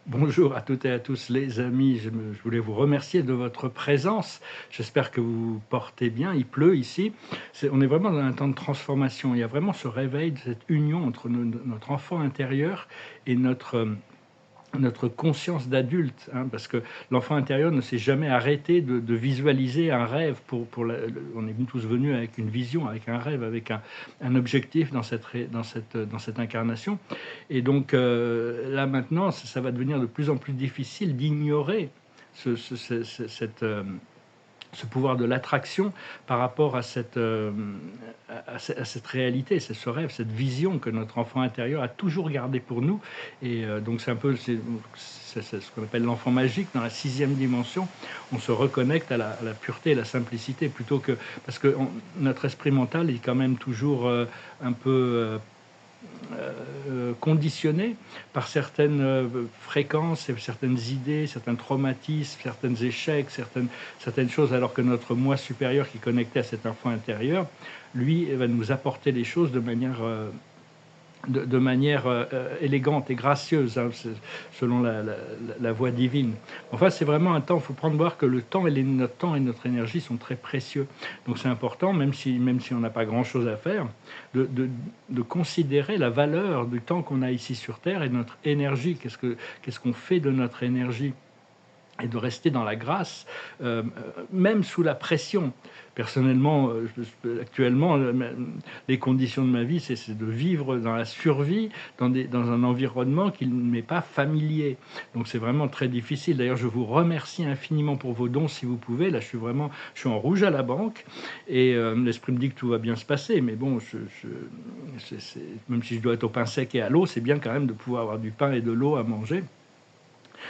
Bonjour à toutes et à tous les amis, je voulais vous remercier de votre présence. J'espère que vous vous portez bien, il pleut ici. On est vraiment dans un temps de transformation. Il y a vraiment ce réveil de cette union entre notre enfant intérieur et notre conscience d'adulte, hein, parce que l'enfant intérieur ne s'est jamais arrêté de visualiser un rêve on est tous venus avec une vision, avec un rêve, avec un objectif dans cette incarnation. Et donc là maintenant, ça va devenir de plus en plus difficile d'ignorer ce, ce, ce- ce- cette, ce pouvoir de l'attraction par rapport à cette réalité, c'est ce rêve, cette vision que notre enfant intérieur a toujours gardé pour nous. Et donc c'est un peu c'est ce qu'on appelle l'enfant magique dans la sixième dimension. On se reconnecte à la pureté et la simplicité plutôt que parce que notre esprit mental est quand même toujours un peu conditionné par certaines fréquences, certaines idées, certains traumatismes, certains échecs, certaines choses, alors que notre moi supérieur qui est connecté à cet enfant intérieur, lui, va nous apporter les choses de manière élégante et gracieuse, hein, selon la voie divine. Enfin, c'est vraiment un temps, il faut prendre voir que le temps et notre temps et notre énergie sont très précieux. Donc c'est important, même si on n'a pas grand-chose à faire, de, de, de considérer la valeur du temps qu'on a ici sur Terre et de notre énergie. Qu'est-ce qu'on fait de notre énergie et de rester dans la grâce, même sous la pression. Personnellement, actuellement, les conditions de ma vie, c'est de vivre dans la survie, dans un environnement qui ne m'est pas familier. Donc c'est vraiment très difficile. D'ailleurs, je vous remercie infiniment pour vos dons, si vous pouvez. Là, je suis en rouge à la banque, et l'esprit me dit que tout va bien se passer. Mais bon, même si je dois être au pain sec et à l'eau, c'est bien quand même de pouvoir avoir du pain et de l'eau à manger.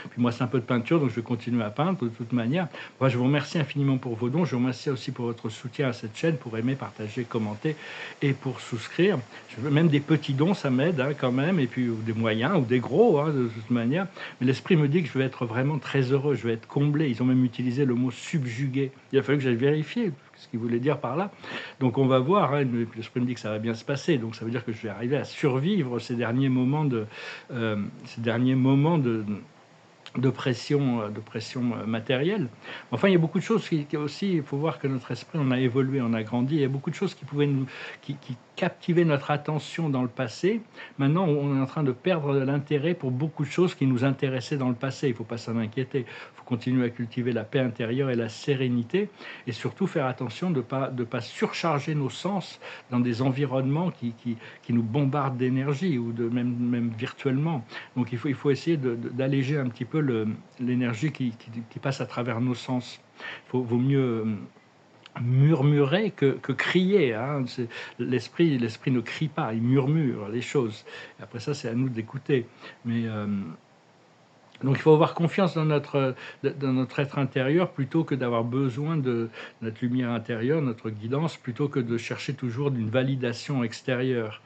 Puis moi, c'est un peu de peinture, donc je vais continuer à peindre de toute manière. Moi, je vous remercie infiniment pour vos dons. Je vous remercie aussi pour votre soutien à cette chaîne, pour aimer, partager, commenter et pour souscrire. Je veux même des petits dons, ça m'aide, hein, quand même, et puis ou des moyens ou des gros, hein, de toute manière. Mais l'esprit me dit que je vais être vraiment très heureux, je vais être comblé. Ils ont même utilisé le mot subjugué. Il a fallu que j'aille vérifier ce qu'il voulait dire par là. Donc on va voir, hein, l'esprit me dit que ça va bien se passer. Donc ça veut dire que je vais arriver à survivre ces derniers moments de pression matérielle. Enfin, il y a beaucoup de choses qui aussi, il faut voir que notre esprit, on a évolué, on a grandi. Il y a beaucoup de choses qui captivaient notre attention dans le passé. Maintenant, on est en train de perdre de l'intérêt pour beaucoup de choses qui nous intéressaient dans le passé. Il ne faut pas s'en inquiéter. Il faut continuer à cultiver la paix intérieure et la sérénité, et surtout faire attention de pas surcharger nos sens dans des environnements qui nous bombardent d'énergie, ou même virtuellement. Donc il faut essayer d'alléger un petit peu l'énergie qui passe à travers nos sens. Vaut mieux murmurer que crier, hein. L'esprit ne crie pas, il murmure les choses. Et après ça, c'est à nous d'écouter. Mais donc il faut avoir confiance dans notre être intérieur, plutôt que d'avoir besoin de notre lumière intérieure, notre guidance, plutôt que de chercher toujours d'une validation extérieure.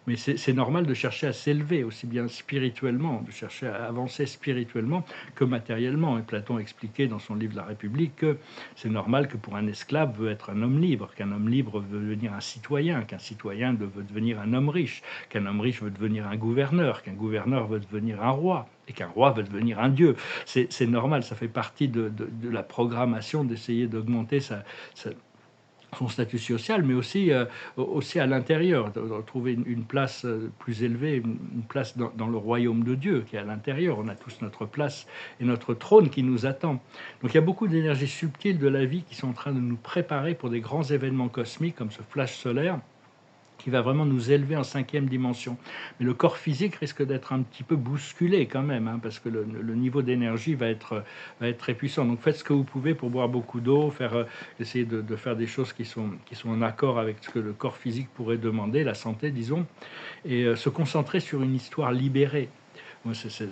Mais c'est normal de chercher à s'élever aussi bien spirituellement, de chercher à avancer spirituellement que matériellement. Et Platon expliquait dans son livre La République que c'est normal que pour un esclave veut être un homme libre, qu'un homme libre veut devenir un citoyen, qu'un citoyen veut devenir un homme riche, qu'un homme riche veut devenir un gouverneur, qu'un gouverneur veut devenir un roi, et qu'un roi veut devenir un dieu. C'est normal, ça fait partie de la programmation d'essayer d'augmenter son statut social, mais aussi à l'intérieur, de trouver une place plus élevée, une place dans le royaume de Dieu qui est à l'intérieur. On a tous notre place et notre trône qui nous attend. Donc il y a beaucoup d'énergies subtiles de la vie qui sont en train de nous préparer pour des grands événements cosmiques comme ce flash solaire, qui va vraiment nous élever en cinquième dimension. Mais le corps physique risque d'être un petit peu bousculé quand même, hein, parce que le niveau d'énergie va être très puissant. Donc faites ce que vous pouvez pour boire beaucoup d'eau, essayer de faire des choses qui sont en accord avec ce que le corps physique pourrait demander, la santé, disons, et se concentrer sur une histoire libérée. Moi, c'est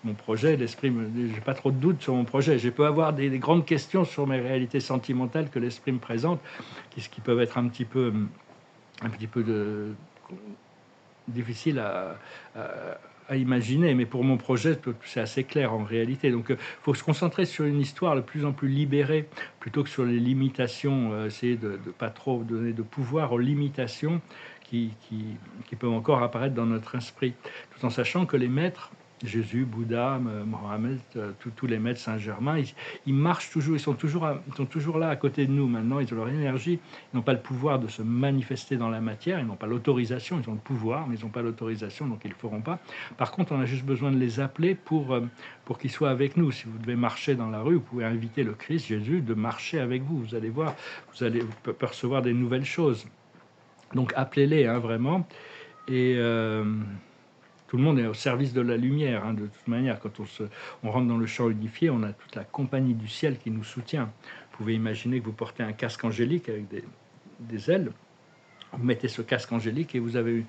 mon projet. L'esprit, j'ai pas trop de doutes sur mon projet. Je peux avoir des grandes questions sur mes réalités sentimentales que l'esprit me présente, qui peuvent être un petit peu difficile à imaginer, mais pour mon projet, c'est assez clair en réalité. Donc, il faut se concentrer sur une histoire de plus en plus libérée, plutôt que sur les limitations, essayer de ne pas trop donner de pouvoir aux limitations qui peuvent encore apparaître dans notre esprit, tout en sachant que les maîtres Jésus, Bouddha, Mohammed, tous les maîtres Saint-Germain, ils marchent toujours, ils sont toujours là à côté de nous maintenant, ils ont leur énergie, ils n'ont pas le pouvoir de se manifester dans la matière, ils n'ont pas l'autorisation, ils ont le pouvoir, mais ils n'ont pas l'autorisation, donc ils ne le feront pas. Par contre, on a juste besoin de les appeler pour qu'ils soient avec nous. Si vous devez marcher dans la rue, vous pouvez inviter le Christ, Jésus, de marcher avec vous. Vous allez voir, vous allez percevoir des nouvelles choses. Donc appelez-les, hein, vraiment. Et tout le monde est au service de la lumière, hein, de toute manière. Quand on rentre dans le champ unifié, on a toute la compagnie du ciel qui nous soutient. Vous pouvez imaginer que vous portez un casque angélique avec des ailes. Vous mettez ce casque angélique et vous avez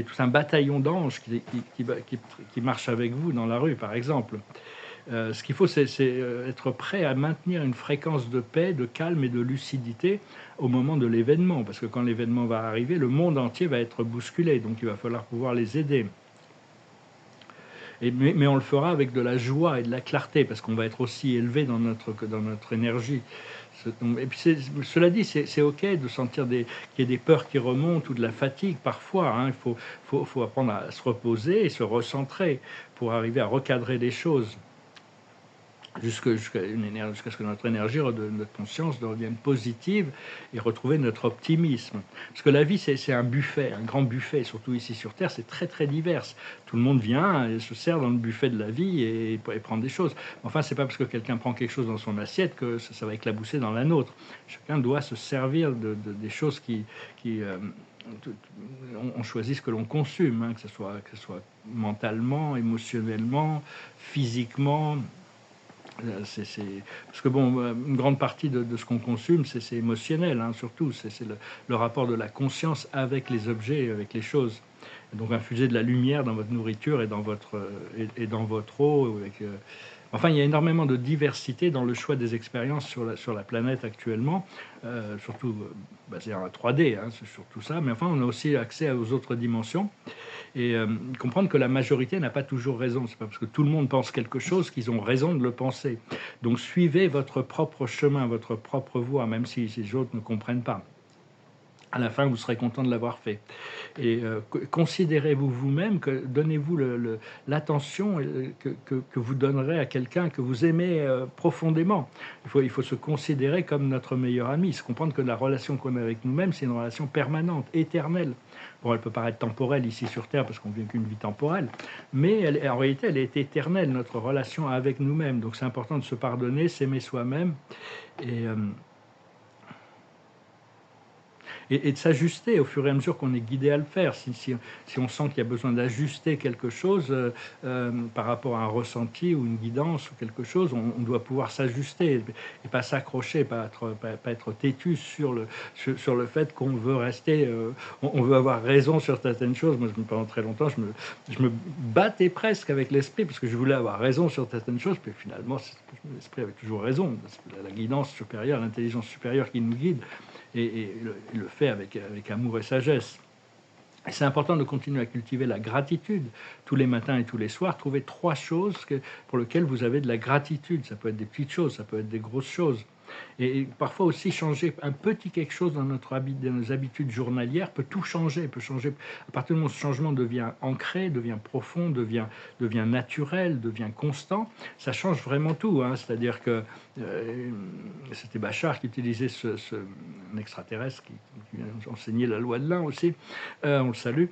tout un bataillon d'anges qui marche avec vous dans la rue, par exemple. Ce qu'il faut, c'est être prêt à maintenir une fréquence de paix, de calme et de lucidité au moment de l'événement. Parce que quand l'événement va arriver, le monde entier va être bousculé. Donc il va falloir pouvoir les aider. Mais on le fera avec de la joie et de la clarté, parce qu'on va être aussi élevé dans notre énergie. Et puis cela dit, c'est OK de sentir qu'il y ait des peurs qui remontent ou de la fatigue parfois. Hein. Il faut apprendre à se reposer et se recentrer pour arriver à recadrer les choses jusqu'à ce que notre énergie, notre conscience devienne positive et retrouver notre optimisme. Parce que la vie, c'est un buffet, un grand buffet, surtout ici sur Terre, c'est très très divers. Tout le monde vient et se sert dans le buffet de la vie et prend des choses. Enfin, c'est pas parce que quelqu'un prend quelque chose dans son assiette que ça va éclabousser dans la nôtre. Chacun doit se servir des choses on choisit ce que l'on consomme, hein, que ce soit mentalement, émotionnellement, physiquement. Parce que bon, une grande partie de ce qu'on consomme, c'est émotionnel, hein, surtout. C'est le rapport de la conscience avec les objets, avec les choses. Et donc infuser de la lumière dans votre nourriture et dans votre eau. Enfin, il y a énormément de diversité dans le choix des expériences sur la planète actuellement, surtout basé en 3D, hein, c'est surtout ça. Mais enfin, on a aussi accès aux autres dimensions. Et comprendre que la majorité n'a pas toujours raison. C'est pas parce que tout le monde pense quelque chose qu'ils ont raison de le penser. Donc suivez votre propre chemin, votre propre voie, même si les autres ne comprennent pas. À la fin, vous serez content de l'avoir fait. Et considérez-vous vous-même, donnez-vous l'attention que vous donnerez à quelqu'un que vous aimez profondément. Il faut se considérer comme notre meilleur ami, se comprendre que la relation qu'on a avec nous-mêmes, c'est une relation permanente, éternelle. Bon, elle peut paraître temporelle ici sur Terre parce qu'on ne vit qu'une vie temporelle, mais en réalité, elle est éternelle, notre relation avec nous-mêmes. Donc c'est important de se pardonner, s'aimer soi-même et de s'ajuster au fur et à mesure qu'on est guidé à le faire. Si on sent qu'il y a besoin d'ajuster quelque chose par rapport à un ressenti ou une guidance ou quelque chose, on doit pouvoir s'ajuster et pas s'accrocher, pas être têtu sur le fait qu'on veut rester, on veut avoir raison sur certaines choses. Moi, pendant très longtemps, je me battais presque avec l'esprit parce que je voulais avoir raison sur certaines choses, puis finalement, l'esprit avait toujours raison. La guidance supérieure, l'intelligence supérieure qui nous guide, et le fait avec amour et sagesse. Et c'est important de continuer à cultiver la gratitude tous les matins et tous les soirs. Trouvez 3 choses pour lesquelles vous avez de la gratitude. Ça peut être des petites choses, ça peut être des grosses choses. Et parfois aussi changer un petit quelque chose dans nos habitudes journalières peut tout changer, peut changer. À partir du moment où ce changement devient ancré, devient profond, devient naturel, devient constant, ça change vraiment tout. Hein. C'est-à-dire que c'était Bachar qui utilisait un extraterrestre qui enseignait la loi de l'un aussi, on le salue,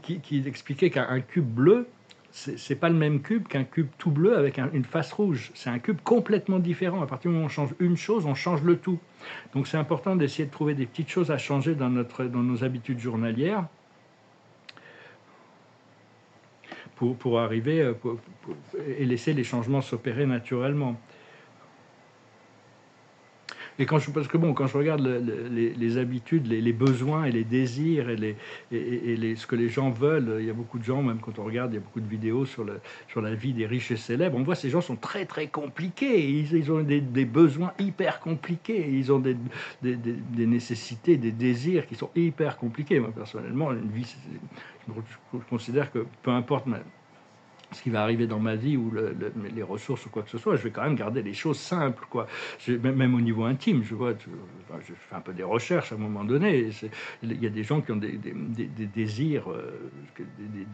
qui expliquait qu'un cube bleu, c'est pas le même cube qu'un cube tout bleu avec une face rouge. C'est un cube complètement différent. À partir du moment où on change une chose, on change le tout. Donc c'est important d'essayer de trouver des petites choses à changer dans nos habitudes journalières pour arriver et laisser les changements s'opérer naturellement. Et parce que bon, quand je regarde les habitudes, les besoins et les désirs et ce que les gens veulent, il y a beaucoup de gens, même quand on regarde, il y a beaucoup de vidéos sur la vie des riches et célèbres, on voit que ces gens sont très très compliqués, ils ont des besoins hyper compliqués, ils ont des nécessités, des désirs qui sont hyper compliqués. Moi personnellement, une vie, je considère que peu importe ce qui va arriver dans ma vie ou les ressources ou quoi que ce soit, je vais quand même garder les choses simples, quoi. Même au niveau intime, enfin, je fais un peu des recherches à un moment donné. Il y a des gens qui ont des désirs,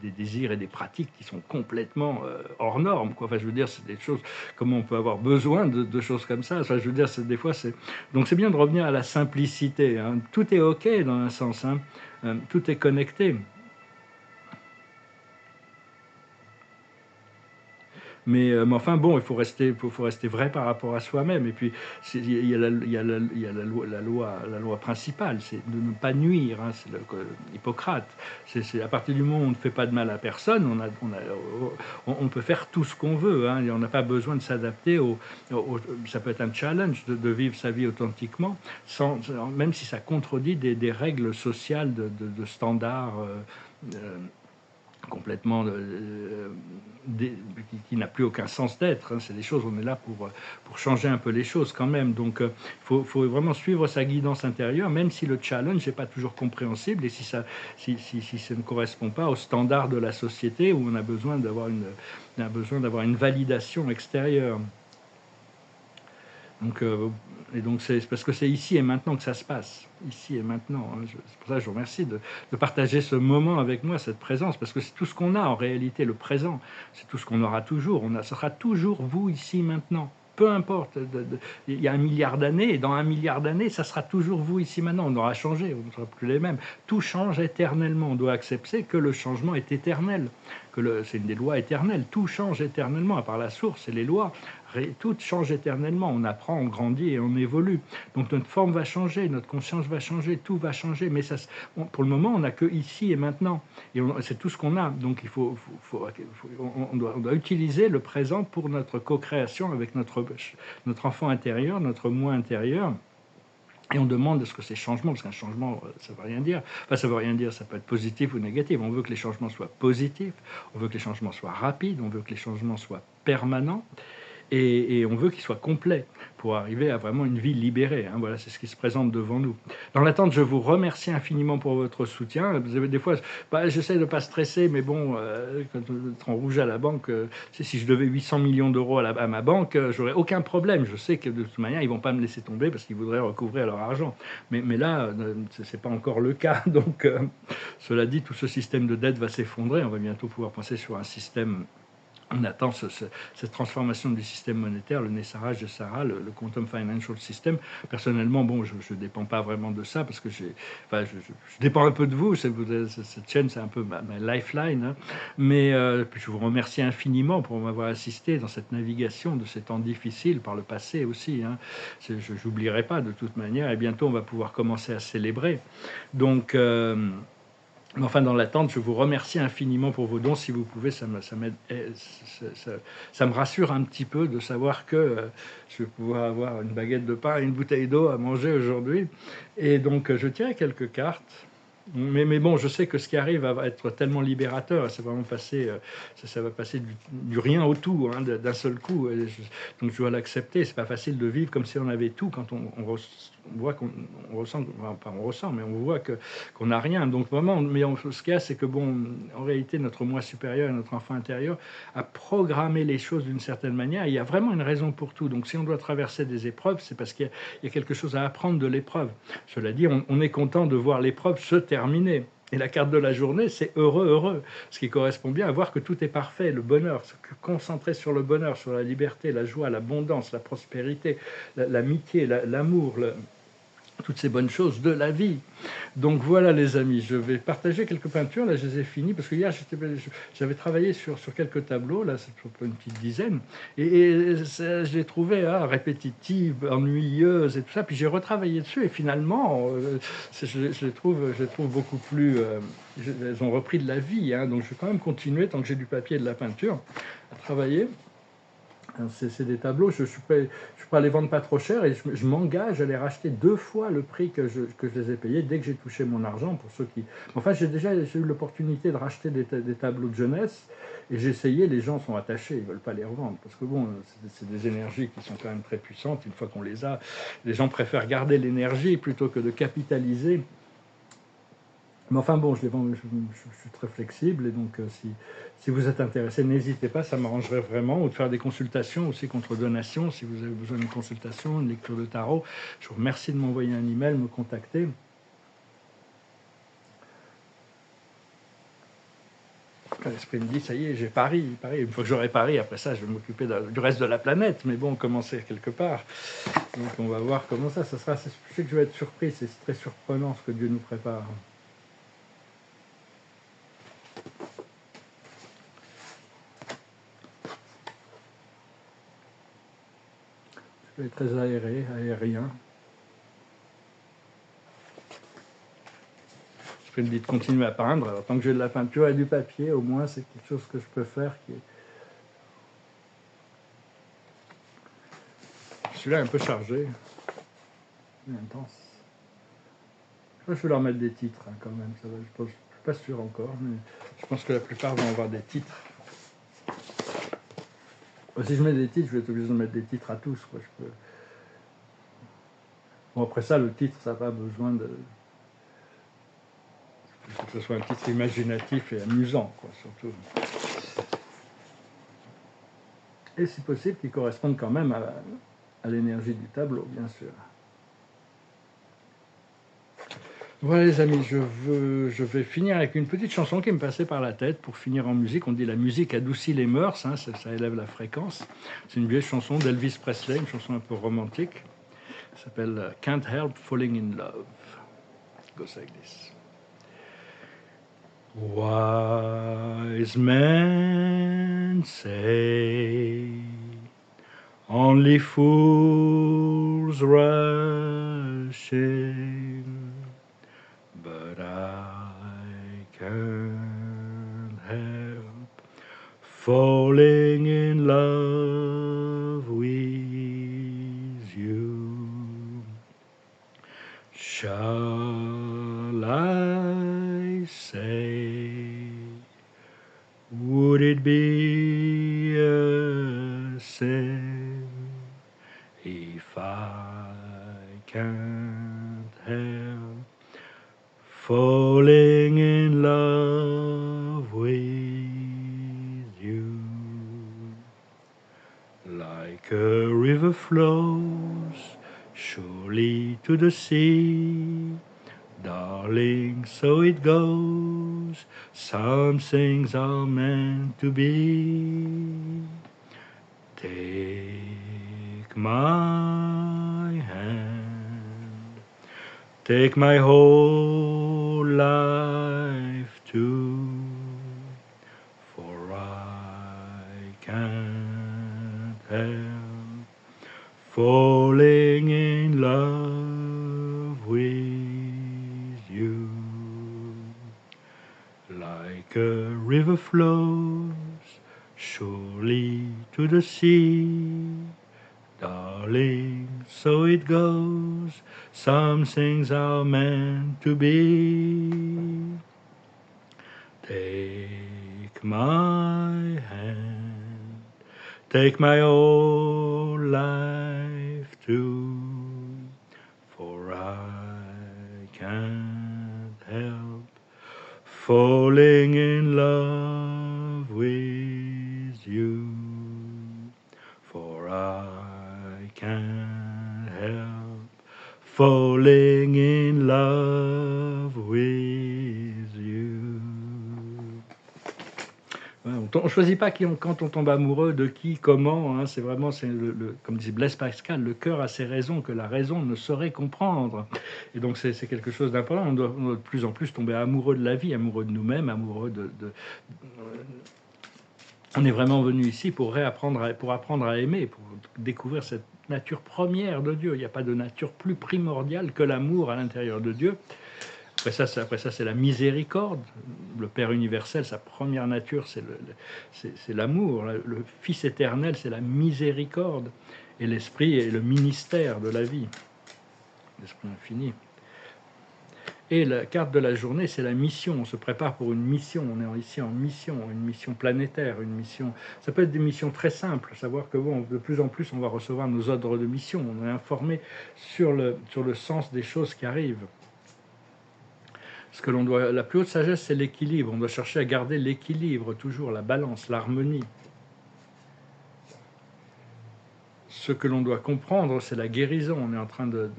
des désirs et des pratiques qui sont complètement hors normes, quoi. Enfin, je veux dire, c'est des choses, comment on peut avoir besoin de choses comme ça. Enfin, je veux dire, des fois, c'est... Donc c'est bien de revenir à la simplicité, hein. Tout est OK dans un sens, hein. Tout est connecté. Mais enfin bon, faut rester vrai par rapport à soi-même. Et puis, il y a la loi principale, c'est de ne pas nuire, hein, c'est Hippocrate. À partir du moment où on ne fait pas de mal à personne, on peut faire tout ce qu'on veut, hein, et on n'a pas besoin de s'adapter ça peut être un challenge de vivre sa vie authentiquement, même si ça contredit des règles sociales de standards. Euh, complètement qui n'a plus aucun sens d'être, hein. C'est des choses, on est là pour changer un peu les choses quand même. Donc faut vraiment suivre sa guidance intérieure, même si le challenge n'est pas toujours compréhensible et si ça ne correspond pas aux standards de la société où on a besoin d'avoir une validation extérieure. Donc, donc c'est parce que c'est ici et maintenant que ça se passe, ici et maintenant, hein. C'est pour ça que je vous remercie de partager ce moment avec moi, cette présence, parce que c'est tout ce qu'on a en réalité, le présent, c'est tout ce qu'on aura toujours. Ce sera toujours vous ici maintenant. Peu importe, il y a 1 milliard d'années, et dans 1 milliard d'années, ça sera toujours vous ici maintenant. On aura changé, on ne sera plus les mêmes. Tout change éternellement. On doit accepter que le changement est éternel, c'est une des lois éternelles. Tout change éternellement, à part la source et les lois. Tout change éternellement, on apprend, on grandit et on évolue. Donc notre forme va changer, notre conscience va changer, tout va changer. Mais pour le moment, on n'a que ici et maintenant. Et c'est tout ce qu'on a. Donc on doit utiliser le présent pour notre co-création avec notre enfant intérieur, notre moi intérieur. Et on demande est-ce que ces changements, parce qu'un changement, ça ne veut rien dire. Enfin, ça ne veut rien dire, ça peut être positif ou négatif. On veut que les changements soient positifs, on veut que les changements soient rapides, on veut que les changements soient permanents. Et on veut qu'il soit complet pour arriver à vraiment une vie libérée, hein. Voilà, c'est ce qui se présente devant nous. Dans l'attente, je vous remercie infiniment pour votre soutien. Vous avez des fois, j'essaie de ne pas stresser, mais bon, quand on est en rouge à la banque, si je devais 800 millions d'euros à ma banque, j'aurais aucun problème. Je sais que de toute manière, ils ne vont pas me laisser tomber parce qu'ils voudraient recouvrir leur argent. Mais là, ce n'est pas encore le cas. Donc, cela dit, tout ce système de dette va s'effondrer. On va bientôt pouvoir penser sur un système. On attend cette transformation du système monétaire, le naissarage de Sarah, le Quantum Financial System. Personnellement, bon, je ne dépends pas vraiment de ça parce que je dépends un peu de vous. Cette chaîne, c'est un peu ma lifeline, hein. Mais je vous remercie infiniment pour m'avoir assisté dans cette navigation de ces temps difficiles par le passé aussi, hein. Je n'oublierai pas de toute manière. Et bientôt, on va pouvoir commencer à célébrer. Donc... Enfin, dans l'attente, je vous remercie infiniment pour vos dons. Si vous pouvez, ça m'aide, ça me rassure un petit peu de savoir que je vais pouvoir avoir une baguette de pain et une bouteille d'eau à manger aujourd'hui. Et donc, je tirais quelques cartes. Mais bon, je sais que ce qui arrive va être tellement libérateur. Ça va vraiment passer, ça va passer du rien au tout, hein, d'un seul coup. Donc je dois l'accepter. C'est pas facile de vivre comme si on avait tout quand on voit qu'on ressent, enfin, pas on ressent, mais on voit qu'on n'a rien. Donc vraiment, ce qu'il y a, c'est que bon, en réalité, notre moi supérieur et notre enfant intérieur a programmé les choses d'une certaine manière. Il y a vraiment une raison pour tout. Donc si on doit traverser des épreuves, c'est parce qu'il y a quelque chose à apprendre de l'épreuve. Cela dit, on est content de voir l'épreuve se terminer. Et la carte de la journée, c'est heureux, heureux. Ce qui correspond bien à voir que tout est parfait, le bonheur, se concentrer sur le bonheur, sur la liberté, la joie, l'abondance, la prospérité, l'amitié, l'amour, toutes ces bonnes choses de la vie. Donc voilà les amis, je vais partager quelques peintures, là je les ai finies, parce que hier j'avais travaillé sur quelques tableaux, là c'est une petite dizaine, et je les trouvais répétitives, ennuyeuses et tout ça, puis j'ai retravaillé dessus, et finalement je les trouve beaucoup plus... elles ont repris de la vie, hein, donc je vais quand même continuer, tant que j'ai du papier et de la peinture, à travailler. C'est des tableaux, je ne suis pas les vendre pas trop cher et je m'engage à les racheter 2 fois le prix que je les ai payés dès que j'ai touché mon argent. Pour ceux qui... Enfin, j'ai eu l'opportunité de racheter des tableaux de jeunesse et j'ai essayé, les gens sont attachés, ils ne veulent pas les revendre parce que bon, c'est des énergies qui sont quand même très puissantes. Une fois qu'on les a, les gens préfèrent garder l'énergie plutôt que de capitaliser Mais enfin bon, je suis très flexible, et donc si vous êtes intéressé, n'hésitez pas, ça m'arrangerait vraiment, ou de faire des consultations aussi contre donation, si vous avez besoin d'une consultation, une lecture de tarot. Je vous remercie de m'envoyer un email, me contacter. L'esprit me dit, ça y est, j'ai Paris. Une fois que j'aurai Paris, après ça, je vais m'occuper du reste de la planète. Mais bon, commencer quelque part. Donc on va voir comment ça sera. Je sais que je vais être surpris, c'est très surprenant ce que Dieu nous prépare. Je vais être très aérien. Je me dis de continuer à peindre. Alors, tant que j'ai de la peinture et du papier, au moins, c'est quelque chose que je peux faire qui est... Celui-là est un peu chargé, intense. Je vais leur mettre des titres quand même. Ça va, je ne suis pas sûr encore, mais je pense que la plupart vont avoir des titres. Si je mets des titres, je vais être obligé de mettre des titres à tous. Quoi. Je peux... Bon, après ça, le titre, ça n'a pas besoin de... Il faut que ce soit un titre imaginatif et amusant, quoi, surtout. Et si possible, qui corresponde quand même à l'énergie du tableau, bien sûr. Voilà les amis, je vais finir avec une petite chanson qui me passait par la tête pour finir en musique. On dit la musique adoucit les mœurs, hein, ça élève la fréquence. C'est une vieille chanson d'Elvis Presley, une chanson un peu romantique. Ça s'appelle Can't Help Falling in Love. It goes like this. Wise men say only fools rush in, but I can't help falling in love with you. Shall I say, would it be a sin if I can't help falling in love with you? Like a river flows surely to the sea, darling, so it goes. Some things are meant to be. Take my hand, take my whole life too, for I can't help falling in love with you. Like a river flows surely to the sea, darling, so it goes. Some things are meant to be. Take my hand, take my whole life too, for I can't help falling in love with you, for I can't help falling in love with you. On ne choisit pas quand on tombe amoureux, de qui, comment, hein, c'est vraiment, comme disait Blaise Pascal, le cœur a ses raisons que la raison ne saurait comprendre. Et donc c'est quelque chose d'important, on doit de plus en plus tomber amoureux de la vie, amoureux de nous-mêmes, amoureux on est vraiment venu ici pour apprendre à aimer, pour découvrir cette nature première de Dieu. Il n'y a pas de nature plus primordiale que l'amour à l'intérieur de Dieu. Après ça, c'est la miséricorde. Le Père universel, sa première nature, c'est l'amour. Le Fils éternel, c'est la miséricorde. Et l'Esprit est le ministère de la vie, l'Esprit infini. Et la carte de la journée, c'est la mission. On se prépare pour une mission. On est ici en mission, une mission planétaire, une mission. Ça peut être des missions très simples. Savoir que bon, de plus en plus, on va recevoir nos ordres de mission. On est informé sur le sens des choses qui arrivent. La plus haute sagesse, c'est l'équilibre. On doit chercher à garder l'équilibre, toujours la balance, l'harmonie. Ce que l'on doit comprendre, c'est la guérison. On est en train de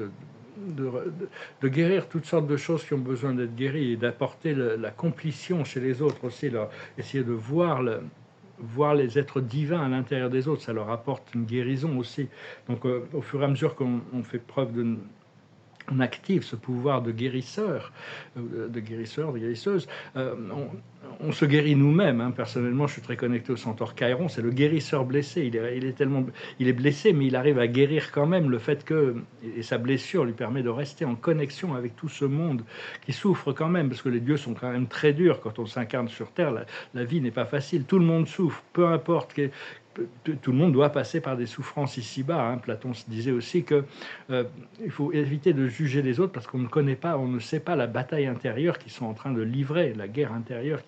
guérir toutes sortes de choses qui ont besoin d'être guéries et d'apporter la complétion chez les autres aussi, essayer de voir les êtres divins à l'intérieur des autres, ça leur apporte une guérison aussi. Donc au fur et à mesure qu'on fait preuve on active ce pouvoir de guérisseur, de guérisseuse, on se guérit nous-mêmes. Hein. Personnellement, je suis très connecté au centaure Chiron, c'est le guérisseur blessé. Il est blessé, mais il arrive à guérir quand même le fait que, et sa blessure lui permet de rester en connexion avec tout ce monde qui souffre quand même, parce que les dieux sont quand même très durs quand on s'incarne sur Terre. La vie n'est pas facile, tout le monde souffre, peu importe tout le monde doit passer par des souffrances ici-bas. Hein. Platon se disait aussi que il faut éviter de juger les autres parce qu'on ne connaît pas, on ne sait pas la bataille intérieure qu'ils sont en train de livrer, la guerre intérieure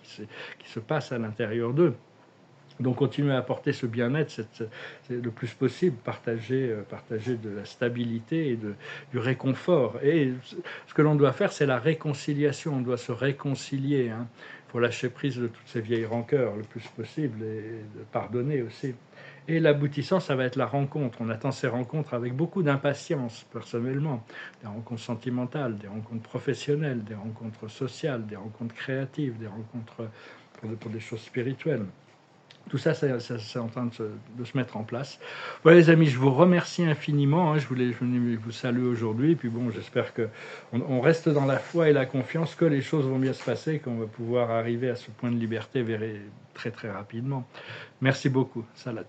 qui se passe à l'intérieur d'eux. Donc continuer à apporter ce bien-être, c'est le plus possible, partager de la stabilité et du réconfort. Et ce que l'on doit faire, c'est la réconciliation, on doit se réconcilier. Hein. Il faut lâcher prise de toutes ces vieilles rancœurs le plus possible et de pardonner aussi. Et l'aboutissant, ça va être la rencontre. On attend ces rencontres avec beaucoup d'impatience, personnellement. Des rencontres sentimentales, des rencontres professionnelles, des rencontres sociales, des rencontres créatives, des rencontres pour des choses spirituelles. Tout ça, c'est en train de se mettre en place. Voilà les amis, je vous remercie infiniment. Hein. Je venais vous saluer aujourd'hui. Et puis bon, j'espère qu'on reste dans la foi et la confiance que les choses vont bien se passer, qu'on va pouvoir arriver à ce point de liberté très très rapidement. Merci beaucoup. Salat.